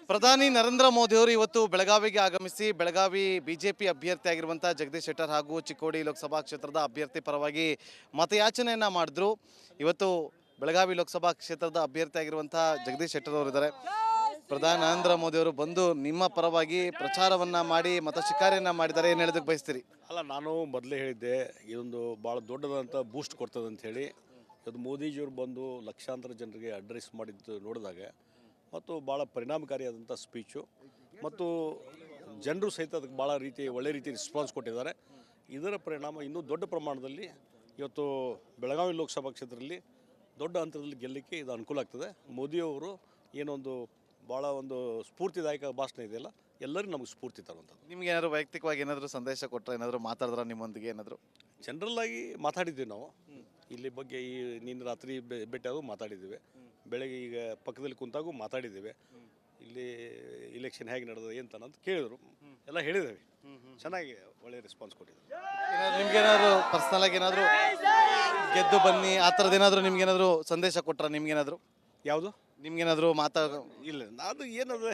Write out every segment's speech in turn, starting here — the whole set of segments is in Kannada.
ಪ್ರಧಾನಿ ನರೇಂದ್ರ ಮೋದಿ ಅವರು ಇವತ್ತು ಬೆಳಗಾವಿಗೆ ಆಗಮಿಸಿ ಬೆಳಗಾವಿ ಬಿಜೆಪಿ ಅಭ್ಯರ್ಥಿಯಾಗಿರುವಂತಹ ಜಗದೀಶ್ ಶೆಟ್ಟರ್ ಹಾಗೂ ಚಿಕ್ಕೋಡಿ ಲೋಕಸಭಾ ಕ್ಷೇತ್ರದ ಅಭ್ಯರ್ಥಿ ಪರವಾಗಿ ಮತಯಾಚನೆಯನ್ನ ಮಾಡಿದ್ರು. ಇವತ್ತು ಬೆಳಗಾವಿ ಲೋಕಸಭಾ ಕ್ಷೇತ್ರದ ಅಭ್ಯರ್ಥಿಯಾಗಿರುವಂತಹ ಜಗದೀಶ್ ಶೆಟ್ಟರ್ ಅವರು ಇದ್ದಾರೆ. ಪ್ರಧಾನಿ ನರೇಂದ್ರ ಮೋದಿ ಅವರು ಬಂದು ನಿಮ್ಮ ಪರವಾಗಿ ಪ್ರಚಾರವನ್ನ ಮಾಡಿ ಮತ ಶಿಕಾರಿಯನ್ನ ಮಾಡಿದ್ದಾರೆ. ಏನು ಹೇಳೋದಕ್ಕೆ ಬಯಸ್ತೀರಿ? ಅಲ್ಲ, ನಾನು ಮೊದಲೇ ಹೇಳಿದ್ದೆ ಇದೊಂದು ಭಾಳ ದೊಡ್ಡದಂತ ಬೂಸ್ಟ್ ಕೊಡ್ತದೆ ಅಂತ ಹೇಳಿ. ಇವತ್ತು ಮೋದಿಜಿಯವರು ಬಂದು ಲಕ್ಷಾಂತರ ಜನರಿಗೆ ಅಡ್ರೆಸ್ ಮಾಡಿದ್ದು ನೋಡಿದಾಗ ಮತ್ತು ಭಾಳ ಪರಿಣಾಮಕಾರಿಯಾದಂಥ ಸ್ಪೀಚು ಮತ್ತು ಜನರು ಸಹಿತ ಅದಕ್ಕೆ ಭಾಳ ಒಳ್ಳೆ ರೀತಿ ರೆಸ್ಪಾನ್ಸ್ ಕೊಟ್ಟಿದ್ದಾರೆ. ಇದರ ಪರಿಣಾಮ ಇನ್ನೂ ದೊಡ್ಡ ಪ್ರಮಾಣದಲ್ಲಿ ಇವತ್ತು ಬೆಳಗಾವಿ ಲೋಕಸಭಾ ಕ್ಷೇತ್ರದಲ್ಲಿ ದೊಡ್ಡ ಹಂತದಲ್ಲಿ ಗೆಲ್ಲಲಿಕ್ಕೆ ಇದು ಅನುಕೂಲ ಆಗ್ತದೆ. ಮೋದಿಯವರು ಏನೊಂದು ಭಾಳ ಒಂದು ಸ್ಫೂರ್ತಿದಾಯಕ ಭಾಷಣ ಇದೆಯಲ್ಲ, ಎಲ್ಲರಿಗೂ ನಮಗೆ ಸ್ಫೂರ್ತಿ ತರುವಂಥದ್ದು. ನಿಮ್ಗೆ ಏನಾದ್ರು ವೈಯಕ್ತಿಕವಾಗಿ ಏನಾದರೂ ಸಂದೇಶ ಕೊಟ್ಟರೆ, ಏನಾದರೂ ಮಾತಾಡಿದ್ರ ನಿಮ್ಮೊಂದಿಗೆ ಏನಾದರೂ? ಜನರಲ್ಲಾಗಿ ಮಾತಾಡಿದ್ದೀವಿ ನಾವು ಇಲ್ಲಿ ಬಗ್ಗೆ. ಈ ನಿನ್ನೆ ರಾತ್ರಿ ಭೇಟಿಯಾಗೂ ಮಾತಾಡಿದ್ದೀವಿ, ಬೆಳಗ್ಗೆ ಈಗ ಪಕ್ಕದಲ್ಲಿ ಕುಂತಾಗೂ ಮಾತಾಡಿದ್ದೇವೆ. ಇಲ್ಲಿ ಇಲೆಕ್ಷನ್ ಹೇಗೆ ನಡೆದ ಅಂತ ಕೇಳಿದ್ರು, ಎಲ್ಲ ಹೇಳಿದ್ದೇವೆ. ಚೆನ್ನಾಗಿ ಒಳ್ಳೆ ರೆಸ್ಪಾನ್ಸ್ ಕೊಟ್ಟಿದ್ದಾರೆ. ನಿಮ್ಗೇನಾದ್ರು ಪರ್ಸ್ನಲ್ ಆಗಿ ಏನಾದರೂ ಗೆದ್ದು ಬನ್ನಿ ಆ ಥರದ್ದು ಏನಾದರೂ ನಿಮ್ಗೇನಾದರೂ ಸಂದೇಶ ಕೊಟ್ರ? ನಿಮ್ಗೇನಾದರೂ ಯಾವುದು ನಿಮ್ಗೇನಾದರೂ ಇಲ್ಲ, ಅದು ಏನದು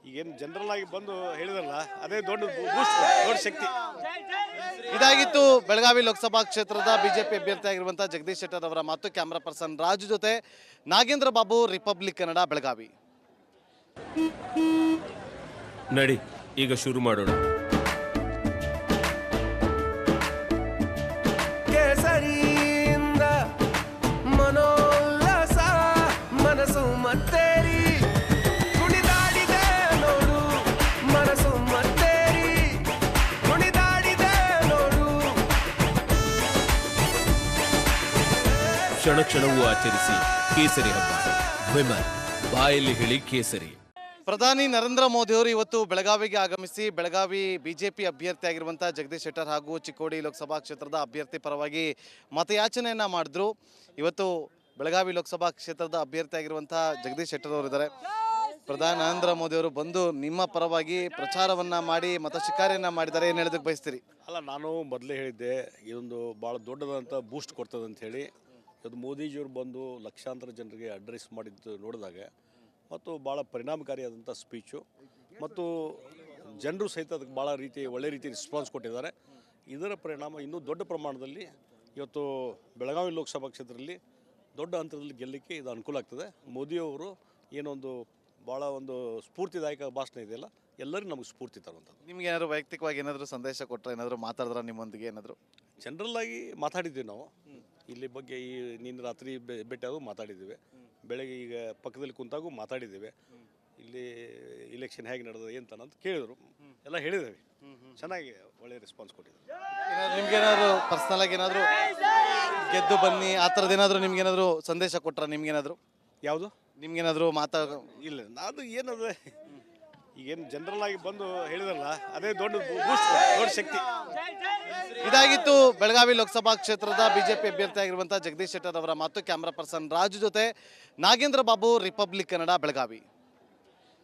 ಈಗೇನು ಜನರಲ್ ಆಗಿ ಬಂದು ಹೇಳಿದ್ರಲ್ಲ, ಅದೇ ದೊಡ್ಡ ಬೂಸ್ಟ್, ದೊಡ್ಡ ಶಕ್ತಿ. ಇದಾಗಿತ್ತು ಬೆಳಗಾವಿ ಲೋಕಸಭಾ ಕ್ಷೇತ್ರದ ಬಿಜೆಪಿ ಅಭ್ಯರ್ಥಿಯಾಗಿರುವಂತಹ ಜಗದೀಶ್ ಶೆಟ್ಟರ್ ಅವರ ಮಾತು. ಕ್ಯಾಮ್ರಾ ಪರ್ಸನ್ ರಾಜು ಜೊತೆ ನಾಗೇಂದ್ರ ಬಾಬು, ರಿಪಬ್ಲಿಕ್ ಕನ್ನಡ, ಬೆಳಗಾವಿ. ನಡಿ ಈಗ ಶುರು ಮಾಡೋಣ. ಕೇಸರಿಯಿಂದ ಮನೋಲ್ಲಾಸ ಮನಸ್ಸು ಮತ್ತೇರಿ ಕುಣಿದಾಡಿದೆ ನೋಡು, ಮನಸ್ಸು ಮತ್ತೇರಿ ಕುಣಿದಾಡಿದೆ ನೋಡು. ಕ್ಷಣ ಕ್ಷಣವೂ ಆಚರಿಸಿ ಕೇಸರಿ ಹಬ್ಬ. ವಿಮಲ್ ಬಾಯಲ್ಲಿ ಹೇಳಿ ಕೇಸರಿ. ಪ್ರಧಾನಿ ನರೇಂದ್ರ ಮೋದಿ ಅವರು ಇವತ್ತು ಬೆಳಗಾವಿಗೆ ಆಗಮಿಸಿ ಬೆಳಗಾವಿ ಬಿಜೆಪಿ ಅಭ್ಯರ್ಥಿಯಾಗಿರುವಂತಹ ಜಗದೀಶ್ ಶೆಟ್ಟರ್ ಹಾಗೂ ಚಿಕ್ಕೋಡಿ ಲೋಕಸಭಾ ಕ್ಷೇತ್ರದ ಅಭ್ಯರ್ಥಿ ಪರವಾಗಿ ಮತಯಾಚನೆಯನ್ನ ಮಾಡಿದ್ರು. ಇವತ್ತು ಬೆಳಗಾವಿ ಲೋಕಸಭಾ ಕ್ಷೇತ್ರದ ಅಭ್ಯರ್ಥಿಯಾಗಿರುವಂತಹ ಜಗದೀಶ್ ಶೆಟ್ಟರ್ ಅವರು ಇದ್ದಾರೆ. ಪ್ರಧಾನಿ ನರೇಂದ್ರ ಮೋದಿ ಅವರು ಬಂದು ನಿಮ್ಮ ಪರವಾಗಿ ಪ್ರಚಾರವನ್ನ ಮಾಡಿ ಮತ ಶಿಕಾರಿಯನ್ನ ಮಾಡಿದ್ದಾರೆ. ಏನು ಹೇಳೋದಕ್ಕೆ ಬಯಸ್ತೀರಿ? ಅಲ್ಲ, ನಾನು ಮೊದಲೇ ಹೇಳಿದ್ದೆ ಇದೊಂದು ಭಾಳ ದೊಡ್ಡದಂತ ಬೂಸ್ಟ್ ಕೊಡ್ತದೆ ಅಂತ ಹೇಳಿ. ಇವತ್ತು ಮೋದಿಜಿಯವರು ಬಂದು ಲಕ್ಷಾಂತರ ಜನರಿಗೆ ಅಡ್ರೆಸ್ ಮಾಡಿದ್ದು ನೋಡಿದಾಗ ಮತ್ತು ಭಾಳ ಪರಿಣಾಮಕಾರಿಯಾದಂಥ ಸ್ಪೀಚು ಮತ್ತು ಜನರು ಸಹಿತ ಅದಕ್ಕೆ ಭಾಳ ಒಳ್ಳೆ ರೀತಿ ರೆಸ್ಪಾನ್ಸ್ ಕೊಟ್ಟಿದ್ದಾರೆ. ಇದರ ಪರಿಣಾಮ ಇನ್ನೂ ದೊಡ್ಡ ಪ್ರಮಾಣದಲ್ಲಿ ಇವತ್ತು ಬೆಳಗಾವಿ ಲೋಕಸಭಾ ಕ್ಷೇತ್ರದಲ್ಲಿ ದೊಡ್ಡ ಹಂತದಲ್ಲಿ ಗೆಲ್ಲಲಿಕ್ಕೆ ಇದು ಅನುಕೂಲ ಆಗ್ತದೆ. ಮೋದಿಯವರು ಏನೊಂದು ಭಾಳ ಒಂದು ಸ್ಫೂರ್ತಿದಾಯಕ ಭಾಷಣ ಇದೆಯಲ್ಲ, ಎಲ್ಲರಿಗೂ ನಮಗೆ ಸ್ಫೂರ್ತಿ ತರುವಂಥದ್ದು. ನಿಮ್ಗೆ ಏನಾದ್ರು ವೈಯಕ್ತಿಕವಾಗಿ ಏನಾದರೂ ಸಂದೇಶ ಕೊಟ್ಟರೆ, ಏನಾದರೂ ಮಾತಾಡಿದ್ರ ನಿಮ್ಮೊಂದಿಗೆ ಏನಾದರೂ? ಜನರಲ್ಲಾಗಿ ಮಾತಾಡಿದ್ದೀವಿ ನಾವು ಇಲ್ಲಿ ಬಗ್ಗೆ. ಈ ನಿನ್ನೆ ರಾತ್ರಿ ಭೇಟಿಯಾಗೂ ಮಾತಾಡಿದ್ದೇವೆ, ಬೆಳಗ್ಗೆ ಈಗ ಪಕ್ಕದಲ್ಲಿ ಕುಂತಾಗೂ ಮಾತಾಡಿದ್ದೇವೆ. ಇಲ್ಲಿ ಇಲೆಕ್ಷನ್ ಹೇಗೆ ನಡೆದ ಅಂತ ಕೇಳಿದ್ರು, ಎಲ್ಲ ಹೇಳಿದ್ದೇವೆ. ಚೆನ್ನಾಗಿ ಒಳ್ಳೆ ರೆಸ್ಪಾನ್ಸ್ ಕೊಟ್ಟಿದ್ದಾರೆ. ನಿಮ್ಗೇನಾದ್ರು ಪರ್ಸ್ನಲ್ ಆಗಿ ಏನಾದರೂ ಗೆದ್ದು ಬನ್ನಿ ಆ ಥರದ್ದು ಏನಾದರೂ ನಿಮ್ಗೇನಾದರೂ ಸಂದೇಶ ಕೊಟ್ರ? ನಿಮ್ಗೇನಾದರೂ ಯಾವುದು ನಿಮ್ಗೇನಾದರೂ ಇಲ್ಲ, ಅದು ಏನದು ಈಗೇನು ಜನರಲ್ ಆಗಿ ಬಂದು ಹೇಳಿದ್ರಲ್ಲ, ಅದೇ ದೊಡ್ಡ ಬೂಸ್ಟ್, ದೊಡ್ಡ ಶಕ್ತಿ. ಇದಾಗಿತ್ತು ಬೆಳಗಾವಿ ಲೋಕಸಭಾ ಕ್ಷೇತ್ರದ ಬಿಜೆಪಿ ಅಭ್ಯರ್ಥಿಯಾಗಿರುವಂತಹ ಜಗದೀಶ್ ಶೆಟ್ಟರ್ ಅವರ ಮಾತು. ಕ್ಯಾಮ್ರಾ ಪರ್ಸನ್ ರಾಜು ಜೊತೆ ನಾಗೇಂದ್ರ ಬಾಬು, ರಿಪಬ್ಲಿಕ್ ಕನ್ನಡ, ಬೆಳಗಾವಿ.